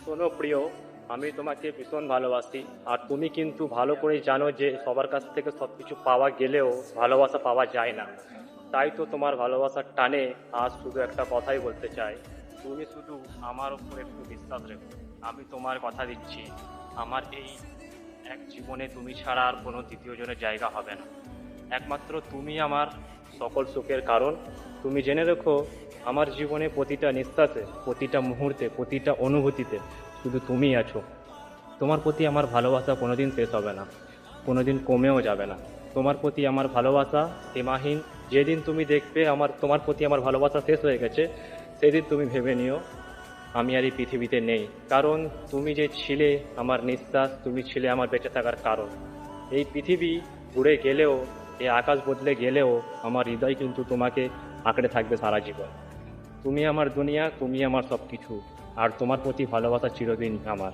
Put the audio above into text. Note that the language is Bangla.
শোনো প্রিয়, আমি তোমাকে ভীষণ ভালোবাসি। আর তুমি কিন্তু ভালো করেই জানো যে সবার কাছ থেকে সব কিছু পাওয়া গেলেও ভালোবাসা পাওয়া যায় না। তাই তো তোমার ভালোবাসার টানে আজ শুধু একটা কথাই বলতে চাই, তুমি শুধু আমার উপর একটু বিশ্বাস রেখো। আমি তোমার কথা দিচ্ছি, আমার এই এক জীবনে তুমি ছাড়া আর কোনো দ্বিতীয় জনের জায়গা হবে না। একমাত্র তুমি আমার সকল সুখের কারণ। তুমি জেনে রেখো, আমার জীবনে প্রতিটা নিঃশ্বাসে, প্রতিটা মুহূর্তে, প্রতিটা অনুভূতিতে শুধু তুমিই আছো। তোমার প্রতি আমার ভালোবাসা কোনোদিন শেষ হবে না, কোনোদিন কমেও যাবে না। তোমার প্রতি আমার ভালোবাসা সীমাহীন। যেদিন তুমি দেখবে তোমার প্রতি আমার ভালোবাসা শেষ হয়ে গেছে, সেদিন তুমি ভেবে নিও আমি আর এই পৃথিবীতে নেই। কারণ তুমি যে ছিলে আমার নিঃশ্বাস, তুমি ছিলে আমার বেঁচে থাকার কারণ। এই পৃথিবী ঘুরে গেলেও, এই আকাশ বদলে গেলেও আমার হৃদয় কিন্তু তোমাকে আঁকড়ে থাকবে সারা জীবন। তুমি আমার দুনিয়া, তুমি আমার সব কিছু। আর তোমার প্রতি ভালোবাসা চিরদিন আমার।